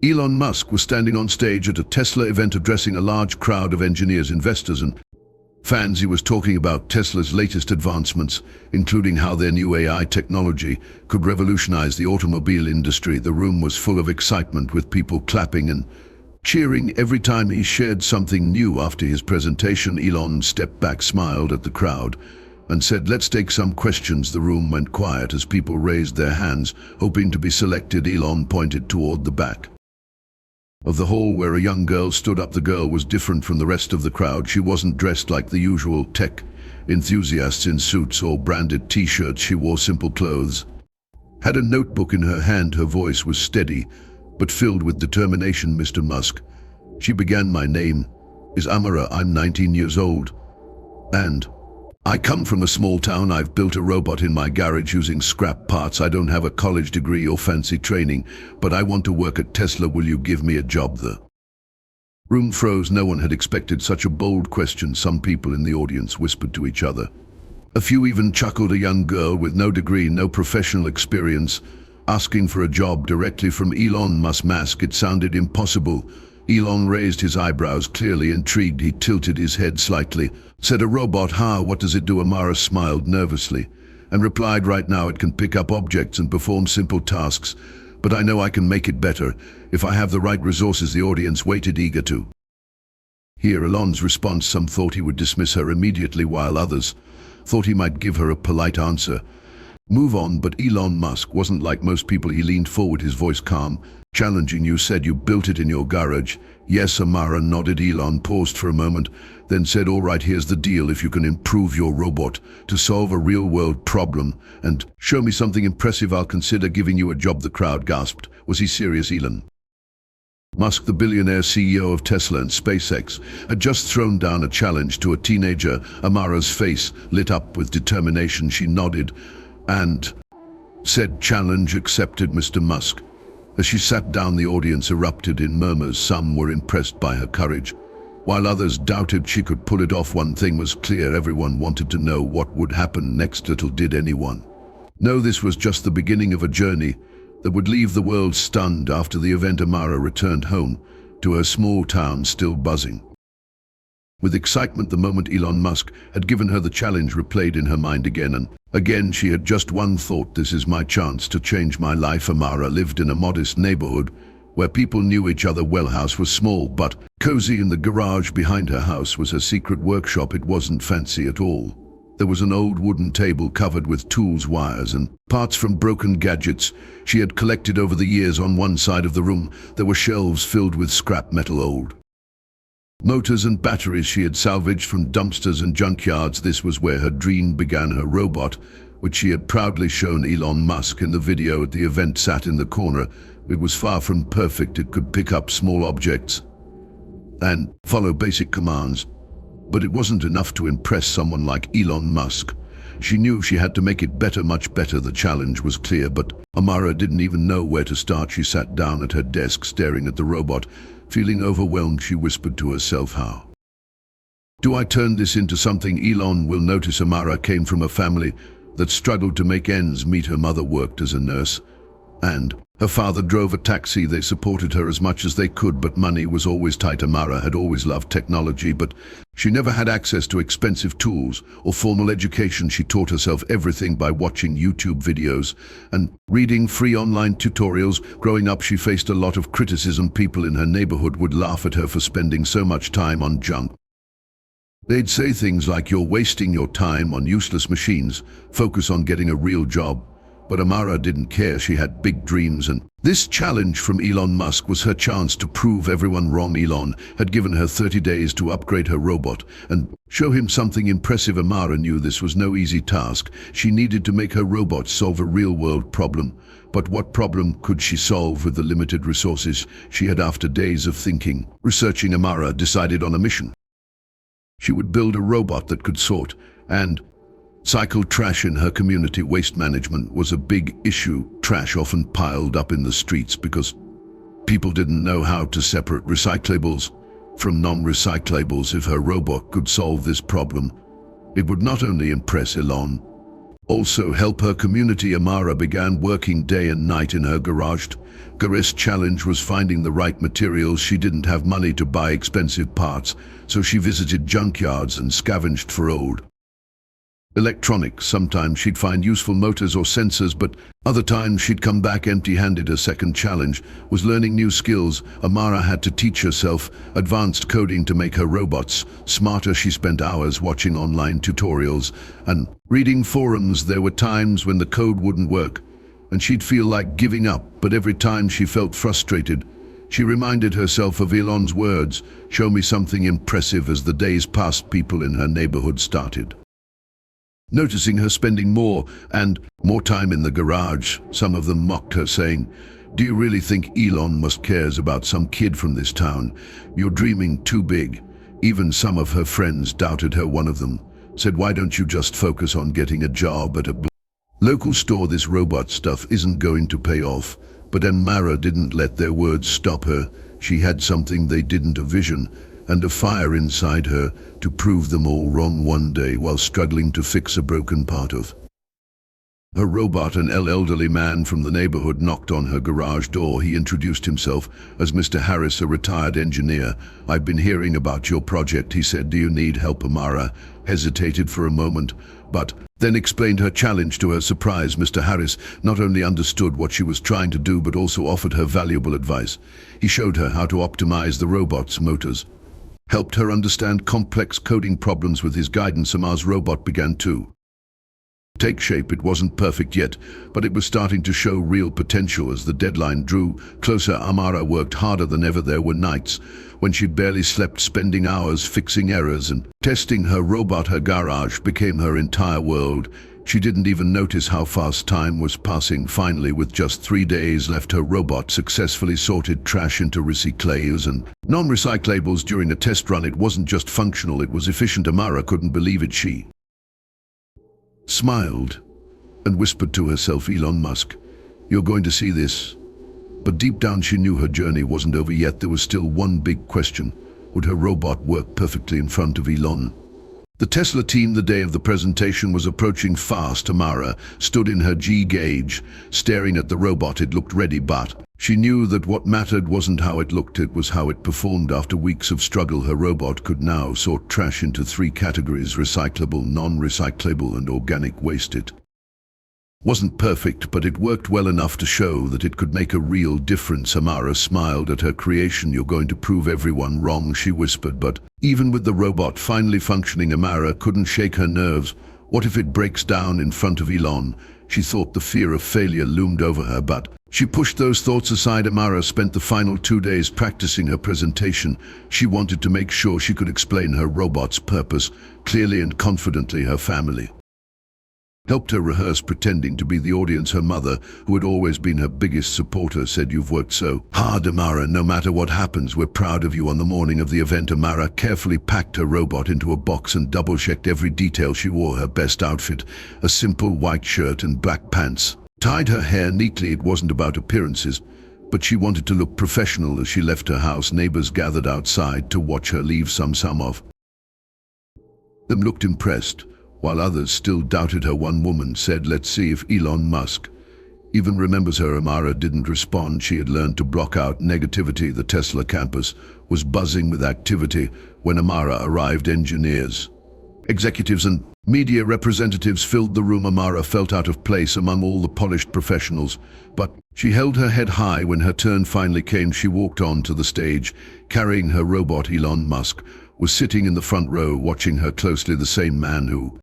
Elon Musk was standing on stage at a Tesla event addressing a large crowd of engineers, investors, and fans. He was talking about Tesla's latest advancements, including how their new AI technology could revolutionize the automobile industry. The room was full of excitement, with people clapping and cheering every time he shared something new. After his presentation, Elon stepped back, smiled at the crowd, and said, "Let's take some questions." The room went quiet as people raised their hands, hoping to be selected. Elon pointed toward the back of the hall where a young girl stood up. The girl was different from the rest of the crowd. She wasn't dressed like the usual tech enthusiasts in suits or branded t-shirts. She wore simple clothes, had a notebook in her hand. Her voice was steady, but filled with determination. "Mr. Musk," she began, "my name is Amara. I'm 19 years old, and I come from a small town. I've built a robot in my garage using scrap parts. I don't have a college degree or fancy training, but I want to work at Tesla. Will you give me a job?" The room froze. No one had expected such a bold question. Some people in the audience whispered to each other. A few even chuckled. A young girl with no degree, no professional experience, asking for a job directly from Elon Musk. It sounded impossible. Elon raised his eyebrows, clearly intrigued. He tilted his head slightly. "Said a robot, huh? What does it do?" Amara smiled nervously and replied, "Right now it can pick up objects and perform simple tasks, but I know I can make it better if I have the right resources." The audience waited, eager to hear Elon's response. Some thought he would dismiss her immediately, while others thought he might give her a polite answer, move on. But Elon Musk wasn't like most people. He leaned forward, his voice calm, challenging. "You said you built it in your garage?" "Yes." Amara nodded. Elon paused for a moment, then said, "All right, here's the deal. If you can improve your robot to solve a real-world problem and show me something impressive, I'll consider giving you a job." The crowd gasped. Was he serious? Elon Musk, the billionaire CEO of Tesla and SpaceX, had just thrown down a challenge to a teenager. Amara's face lit up with determination. She nodded and said, "Challenge accepted, Mr. Musk." As she sat down, the audience erupted in murmurs. Some were impressed by her courage, while others doubted she could pull it off. One thing was clear: everyone wanted to know what would happen next. Little did anyone know this was just the beginning of a journey that would leave the world stunned. After the event, Amara returned home to her small town, still buzzing with excitement. The moment Elon Musk had given her the challenge replayed in her mind again and again. She had just one thought: this is my chance to change my life. Amara lived in a modest neighborhood where people knew each other well. House was small but cozy. In the garage behind her house was her secret workshop. It wasn't fancy at all. There was an old wooden table covered with tools, wires, and parts from broken gadgets she had collected over the years. On one side of the room, there were shelves filled with scrap metal, old motors and batteries she had salvaged from dumpsters and junkyards. This was where her dream began. Her robot, which she had proudly shown Elon Musk in the video at the event, sat in the corner. It was far from perfect. It could pick up small objects and follow basic commands, but it wasn't enough to impress someone like Elon Musk. She knew she had to make it better, much better. The challenge was clear, but Amara didn't even know where to start. She sat down at her desk, staring at the robot. Feeling overwhelmed, she whispered to herself, "How do I turn this into something Elon will notice?" Amara came from a family that struggled to make ends meet. Her mother worked as a nurse, and her father drove a taxi. They supported her as much as they could, but money was always tight. Amara had always loved technology, but she never had access to expensive tools or formal education. She taught herself everything by watching YouTube videos and reading free online tutorials. Growing up, she faced a lot of criticism. People in her neighborhood would laugh at her for spending so much time on junk. They'd say things like, "You're wasting your time on useless machines. Focus on getting a real job." But Amara didn't care. She had big dreams, and this challenge from Elon Musk was her chance to prove everyone wrong. Elon had given her 30 days to upgrade her robot and show him something impressive. Amara knew this was no easy task. She needed to make her robot solve a real-world problem. But what problem could she solve with the limited resources she had? After days of thinking, researching, Amara decided on a mission. She would build a robot that could sort and cycle trash in her community. Waste management was a big issue. Trash often piled up in the streets because people didn't know how to separate recyclables from non-recyclables. If her robot could solve this problem, it would not only impress Elon also help her community. Amara began working day and night in her garage. Gareth's challenge was finding the right materials. She didn't have money to buy expensive parts, so she visited junkyards and scavenged for old electronics. Sometimes she'd find useful motors or sensors, but other times she'd come back empty-handed. Her second challenge was learning new skills. Amara had to teach herself advanced coding to make her robots smarter. She spent hours watching online tutorials and reading forums. There were times when the code wouldn't work, and she'd feel like giving up, but every time she felt frustrated, she reminded herself of Elon's words, "Show me something impressive." As the days passed, people in her neighborhood started noticing her spending more and more time in the garage. Some of them mocked her, saying, "Do you really think Elon Musk cares about some kid from this town? You're dreaming too big." Even some of her friends doubted her. One of them said, "Why don't you just focus on getting a job at a local store? This robot stuff isn't going to pay off." But Amara didn't let their words stop her. She had something they didn't, a vision and a fire inside her to prove them all wrong. One day, while struggling to fix a broken part of her robot, an elderly man from the neighborhood knocked on her garage door. He introduced himself as Mr. Harris, a retired engineer. "I've been hearing about your project," he said. "Do you need help?" Amara hesitated for a moment, but then explained her challenge. To her surprise, Mr. Harris not only understood what she was trying to do, but also offered her valuable advice. He showed her how to optimize the robot's motors, helped her understand complex coding problems. With his guidance, Amara's robot began to take shape. It wasn't perfect yet, but it was starting to show real potential. As the deadline drew closer, Amara worked harder than ever. There were nights when she barely slept, spending hours fixing errors and testing her robot. Her garage became her entire world. She didn't even notice how fast time was passing. Finally, with just 3 days left, her robot successfully sorted trash into recyclables and non-recyclables. During a test run, it wasn't just functional, it was efficient. Amara couldn't believe it. She smiled and whispered to herself, "Elon Musk, you're going to see this." But deep down she knew her journey wasn't over yet. There was still one big question. Would her robot work perfectly in front of Elon? The Tesla team, the day of the presentation, was approaching fast. Amara stood in her G-gauge, staring at the robot. It looked ready, but she knew that what mattered wasn't how it looked, it was how it performed. After weeks of struggle, her robot could now sort trash into 3 categories: recyclable, non-recyclable, and organic waste. It wasn't perfect, but it worked well enough to show that it could make a real difference. Amara smiled at her creation. "You're going to prove everyone wrong," she whispered. But even with the robot finally functioning, Amara couldn't shake her nerves. What if it breaks down in front of Elon? She thought. The fear of failure loomed over her, but she pushed those thoughts aside. Amara spent the final 2 days practicing her presentation. She wanted to make sure she could explain her robot's purpose clearly and confidently. Her family helped her rehearse, pretending to be the audience. Her mother, who had always been her biggest supporter, said, "You've worked so hard, Amara. No matter what happens, we're proud of you." On the morning of the event, Amara carefully packed her robot into a box and double-checked every detail. She wore her best outfit, a simple white shirt and black pants, tied her hair neatly. It wasn't about appearances, but she wanted to look professional. As she left her house, neighbors gathered outside to watch her leave. Some of them looked impressed, while others still doubted her. One woman said, "Let's see if Elon Musk even remembers her." Amara didn't respond. She had learned to block out negativity. The Tesla campus was buzzing with activity. When Amara arrived, engineers, executives, and media representatives filled the room. Amara felt out of place among all the polished professionals, but she held her head high. When her turn finally came, she walked on to the stage, carrying her robot. Elon Musk was sitting in the front row, watching her closely. The same man who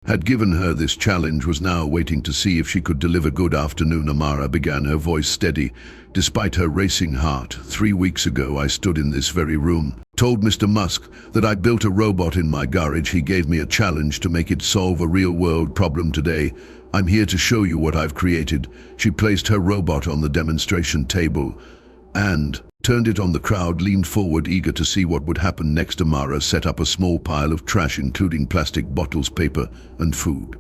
had given her this challenge was now waiting to see if she could deliver. "Good afternoon," Amara began, her voice steady despite her racing heart. "3 weeks ago, I stood in this very room, told Mr. Musk that I built a robot in my garage. He gave me a challenge to make it solve a real-world problem. Today, I'm here to show you what I've created." She placed her robot on the demonstration table and turned it on. The crowd leaned forward, eager to see what would happen next. Amara set up a small pile of trash, including plastic bottles, paper, and food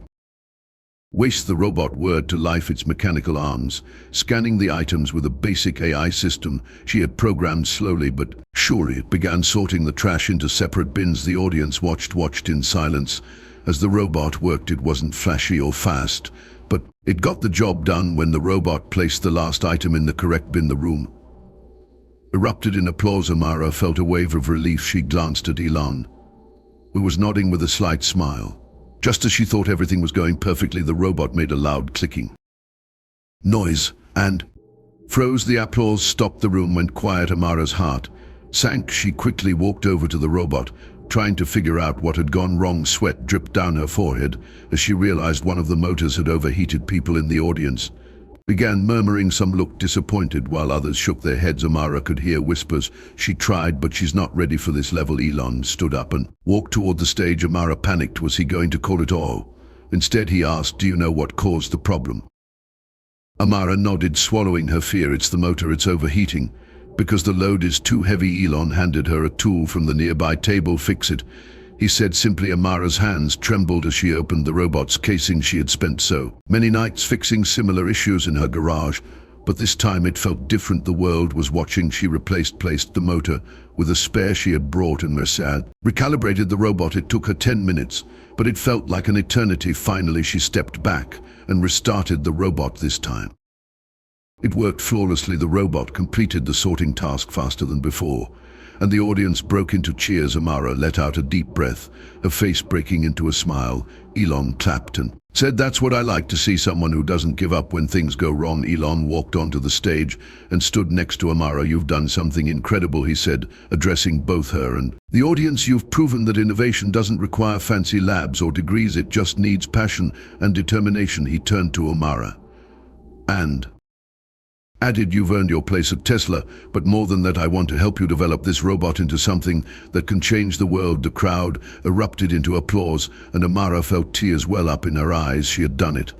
waste. The robot whirred to life, its mechanical arms scanning the items with a basic AI system she had programmed. Slowly but surely, it began sorting the trash into separate bins. The audience watched in silence As the robot worked, it wasn't flashy or fast, but it got the job done. When the robot placed the last item in the correct bin, the room erupted in applause. Amara felt a wave of relief. She glanced at Elon, who was nodding with a slight smile. Just as she thought everything was going perfectly, the robot made a loud clicking noise and froze. The applause stopped. The room went quiet. Amara's heart sank. She quickly walked over to the robot, trying to figure out what had gone wrong. Sweat dripped down her forehead as she realized one of the motors had overheated. People in the audience began murmuring. Some looked disappointed while others shook their heads. Amara could hear whispers. She tried, but she's not ready for this level. Elon stood up and walked toward the stage. Amara panicked. Was he going to call it all? Instead, he asked, "Do you know what caused the problem?" Amara nodded, swallowing her fear. "It's the motor. It's overheating. Because the load is too heavy." Elon handed her a tool from the nearby table. "Fix it," he said simply. Amara's hands trembled as she opened the robot's casing. She had spent so many nights fixing similar issues in her garage, but this time it felt different. The world was watching. She placed the motor with a spare she had brought and recalibrated the robot. It took her 10 minutes, but it felt like an eternity. Finally, she stepped back and restarted the robot. This time it worked flawlessly. The robot completed the sorting task faster than before, and the audience broke into cheers. Amara let out a deep breath, her face breaking into a smile. Elon clapped and said, "That's what I like to see, someone who doesn't give up when things go wrong." Elon walked onto the stage and stood next to Amara. "You've done something incredible," he said, addressing both her and the audience. "You've proven that innovation doesn't require fancy labs or degrees. It just needs passion and determination." He turned to Amara and added, "You've earned your place at Tesla, but more than that, I want to help you develop this robot into something that can change the world." The crowd erupted into applause, and Amara felt tears well up in her eyes. She had done it.